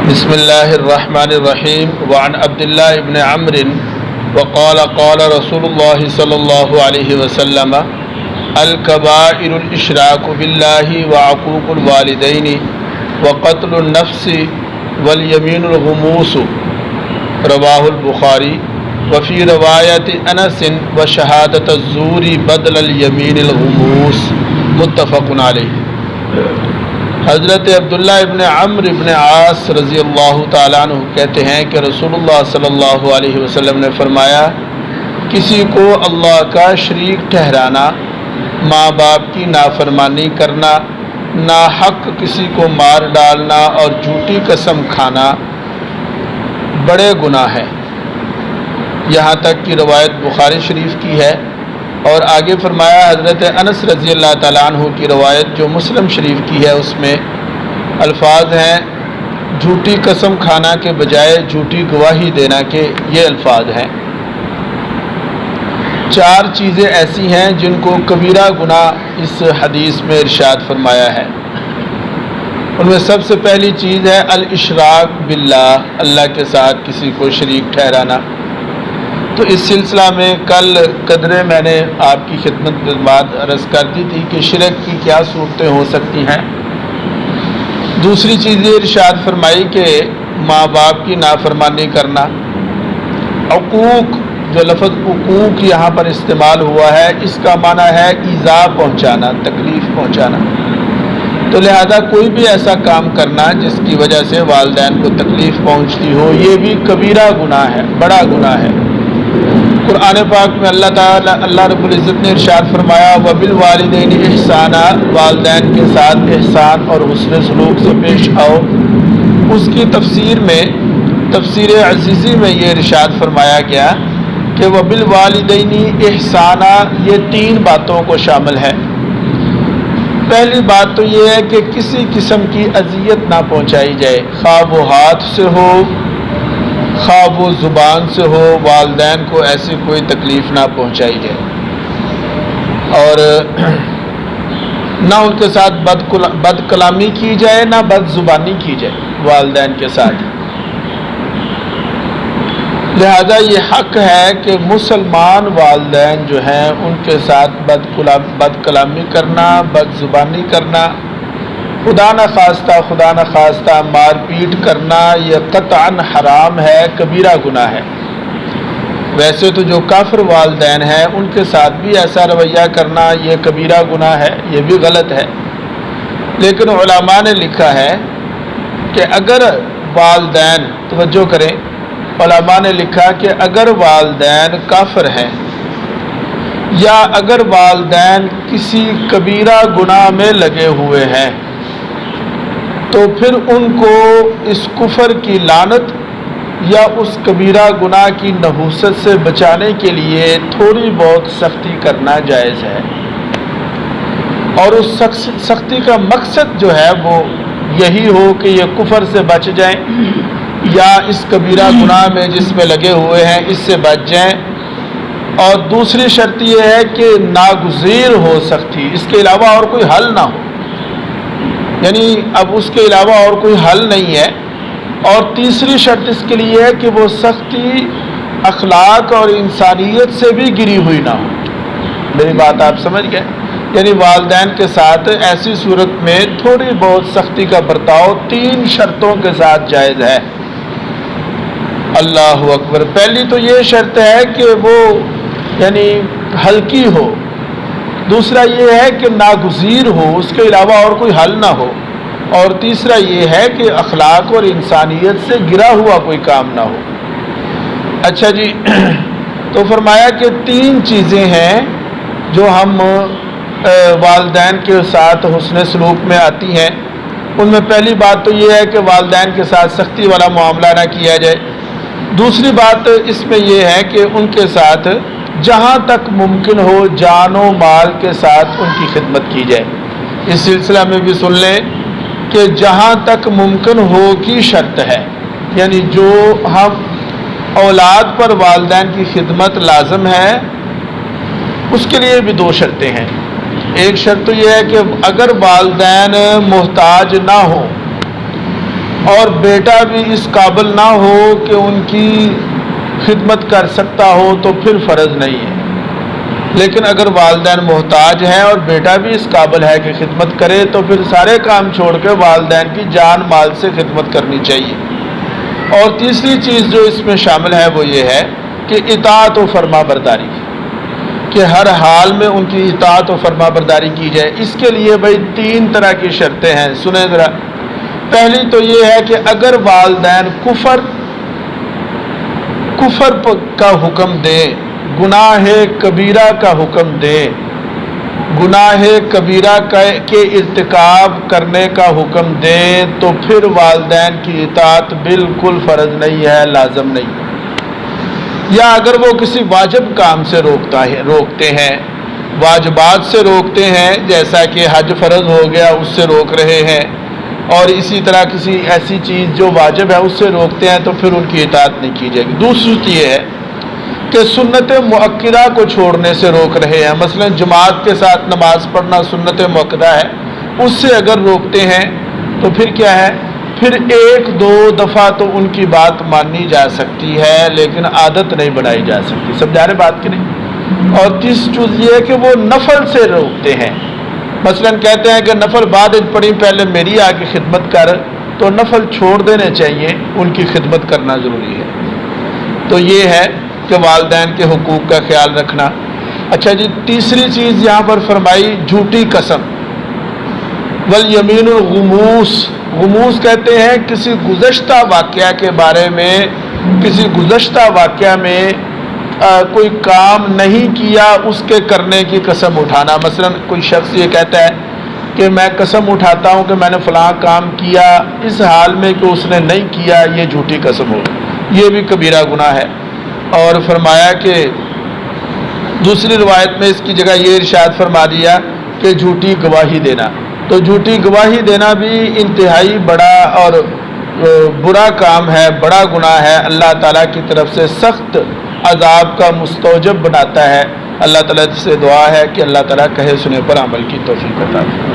بسم اللہ الرحمن الرحیم وعن عبداللہ ابن عمرو وقال قال رسول اللہ صلی اللہ علیہ وسلم الکبائر الاشراک باللہ وعقوق الوالدین وقتل النفس والیمین الغموس رواہ البخاری وفی روایت انس وشہادت الزور بدل الیمین الغموس متفق علیہ۔ حضرت عبداللہ ابن عمرو ابن عاص رضی اللہ تعالیٰ عنہ کہتے ہیں کہ رسول اللہ صلی اللہ علیہ وسلم نے فرمایا، کسی کو اللہ کا شریک ٹھہرانا، ماں باپ کی نافرمانی کرنا، ناحق کسی کو مار ڈالنا اور جھوٹی قسم کھانا بڑے گناہ ہیں۔ یہاں تک کہ روایت بخاری شریف کی ہے، اور آگے فرمایا حضرت انس رضی اللہ تعالیٰ عنہ کی روایت جو مسلم شریف کی ہے، اس میں الفاظ ہیں جھوٹی قسم کھانا کے بجائے جھوٹی گواہی دینا کے یہ الفاظ ہیں۔ 4 چیزیں ایسی ہیں جن کو کبیرہ گناہ اس حدیث میں ارشاد فرمایا ہے۔ ان میں سب سے پہلی چیز ہے الاشراک باللہ، اللہ کے ساتھ کسی کو شریک ٹھہرانا۔ تو اس سلسلہ میں کل قدرے میں نے آپ کی خدمت میں بات عرض کر دی تھی کہ شرک کی کیا صورتیں ہو سکتی ہیں۔ دوسری چیز یہ ارشاد فرمائی کہ ماں باپ کی نافرمانی کرنا۔ عقوق، جو لفظ عقوق یہاں پر استعمال ہوا ہے، اس کا معنی ہے ایذا پہنچانا، تکلیف پہنچانا۔ تو لہذا کوئی بھی ایسا کام کرنا جس کی وجہ سے والدین کو تکلیف پہنچتی ہو، یہ بھی کبیرہ گناہ ہے، بڑا گناہ ہے۔ قرآن پاک میں اللہ رب العزت نے ارشاد فرمایا وبالوالدین احسانا، والدین کے ساتھ احسان اور حسن سلوک سے پیش آؤ۔ اس کی تفسیر میں، تفسیر عزیزی میں یہ ارشاد فرمایا گیا کہ وبالوالدین احسانا یہ 3 باتوں کو شامل ہے۔ پہلی بات تو یہ ہے کہ کسی قسم کی اذیت نہ پہنچائی جائے، خواہ وہ ہاتھ سے ہو، خواہ وہ زبان سے ہو، والدین کو ایسی کوئی تکلیف نہ پہنچائی جائے، اور نہ ان کے ساتھ بد کلامی کی جائے، نہ بد زبانی کی جائے والدین کے ساتھ۔ لہذا یہ حق ہے کہ مسلمان والدین جو ہیں ان کے ساتھ بد کلامی کرنا، بد زبانی کرنا، خدا نہ خواستہ مار پیٹ کرنا، یہ قطعاً حرام ہے، کبیرہ گناہ ہے۔ ویسے تو جو کافر والدین ہیں ان کے ساتھ بھی ایسا رویہ کرنا یہ کبیرہ گناہ ہے، یہ بھی غلط ہے۔ لیکن علماء نے لکھا ہے کہ اگر والدین، توجہ کریں، علماء نے لکھا کہ اگر والدین کافر ہیں یا اگر والدین کسی کبیرہ گناہ میں لگے ہوئے ہیں تو پھر ان کو اس کفر کی لعنت یا اس کبیرہ گناہ کی نحوست سے بچانے کے لیے تھوڑی بہت سختی کرنا جائز ہے، اور اس سختی کا مقصد جو ہے وہ یہی ہو کہ یہ کفر سے بچ جائیں یا اس کبیرہ گناہ میں جس میں لگے ہوئے ہیں اس سے بچ جائیں۔ اور دوسری شرط یہ ہے کہ ناگزیر ہو سختی، اس کے علاوہ اور کوئی حل نہ ہو، یعنی اب اس کے علاوہ اور کوئی حل نہیں ہے۔ اور تیسری شرط اس کے لیے ہے کہ وہ سختی اخلاق اور انسانیت سے بھی گری ہوئی نہ ہو۔ میری بات آپ سمجھ گئے؟ یعنی والدین کے ساتھ ایسی صورت میں تھوڑی بہت سختی کا برتاؤ 3 شرطوں کے ساتھ جائز ہے۔ اللہ اکبر۔ پہلی تو یہ شرط ہے کہ وہ یعنی ہلکی ہو، دوسرا یہ ہے کہ ناگزیر ہو، اس کے علاوہ اور کوئی حل نہ ہو، اور تیسرا یہ ہے کہ اخلاق اور انسانیت سے گرا ہوا کوئی کام نہ ہو۔ اچھا جی، تو فرمایا کہ 3 چیزیں ہیں جو ہم والدین کے ساتھ حسن سلوک میں آتی ہیں۔ ان میں پہلی بات تو یہ ہے کہ والدین کے ساتھ سختی والا معاملہ نہ کیا جائے۔ دوسری بات اس میں یہ ہے کہ ان کے ساتھ جہاں تک ممکن ہو جان و مال کے ساتھ ان کی خدمت کی جائے۔ اس سلسلہ میں بھی سن لیں کہ جہاں تک ممکن ہو کی شرط ہے، یعنی جو ہم اولاد پر والدین کی خدمت لازم ہے اس کے لیے بھی 2 شرطیں ہیں۔ ایک شرط تو یہ ہے کہ اگر والدین محتاج نہ ہوں اور بیٹا بھی اس قابل نہ ہو کہ ان کی خدمت کر سکتا ہو تو پھر فرض نہیں ہے. لیکن اگر والدین محتاج ہیں اور بیٹا بھی اس قابل ہے کہ خدمت کرے تو پھر سارے کام چھوڑ کے والدین کی جان مال سے خدمت کرنی چاہیے. اور تیسری چیز جو اس میں شامل ہے وہ یہ ہے کہ اطاعت و فرما برداری، کہ ہر حال میں ان کی اطاعت و فرما برداری کی جائے. اس کے لیے بھائی 3 طرح کی شرطیں ہیں، سنیں ذرا. پہلی تو یہ ہے کہ اگر والدین کفر کا حکم دیں، گناہ کبیرہ کا حکم دیں، گناہ کبیرہ کے ارتکاب کرنے کا حکم دیں، تو پھر والدین کی اطاعت بالکل فرض نہیں ہے، لازم نہیں. یا اگر وہ کسی واجب کام سے روکتے ہیں، واجبات سے روکتے ہیں، جیسا کہ حج فرض ہو گیا اس سے روک رہے ہیں، اور اسی طرح کسی ایسی چیز جو واجب ہے اس سے روکتے ہیں، تو پھر ان کی اطاعت نہیں کی جائے گی. دوسری یہ ہے کہ سنت مؤکدہ کو چھوڑنے سے روک رہے ہیں، مثلا جماعت کے ساتھ نماز پڑھنا سنت مؤکدہ ہے، اس سے اگر روکتے ہیں تو پھر کیا ہے، پھر 1-2 دفعہ تو ان کی بات مانی جا سکتی ہے لیکن عادت نہیں بنائی جا سکتی. سمجھا رہے بات کی نہیں؟ اور تیسری چیز یہ ہے کہ وہ نفل سے روکتے ہیں، مثلا کہتے ہیں کہ نفل بعد پڑھی، پہلے میری آ کے خدمت کر، تو نفل چھوڑ دینے چاہیے، ان کی خدمت کرنا ضروری ہے. تو یہ ہے کہ والدین کے حقوق کا خیال رکھنا. اچھا جی، تیسری چیز یہاں پر فرمائی جھوٹی قسم. والیمین الغموس، غموس کہتے ہیں کسی گزشتہ واقعہ کے بارے میں، کسی گزشتہ واقعہ میں کوئی کام نہیں کیا اس کے کرنے کی قسم اٹھانا. مثلا کوئی شخص یہ کہتا ہے کہ میں قسم اٹھاتا ہوں کہ میں نے فلاں کام کیا، اس حال میں کہ اس نے نہیں کیا، یہ جھوٹی قسم ہوگی، یہ بھی کبیرہ گناہ ہے. اور فرمایا کہ دوسری روایت میں اس کی جگہ یہ ارشاد فرما دیا کہ جھوٹی گواہی دینا. تو جھوٹی گواہی دینا بھی انتہائی بڑا اور برا کام ہے، بڑا گناہ ہے، اللہ تعالیٰ کی طرف سے سخت عذاب کا مستوجب بناتا ہے. اللہ تعالیٰ سے دعا ہے کہ اللہ تعالیٰ کہے سنے پر عمل کی توفیق عطا فرمائے.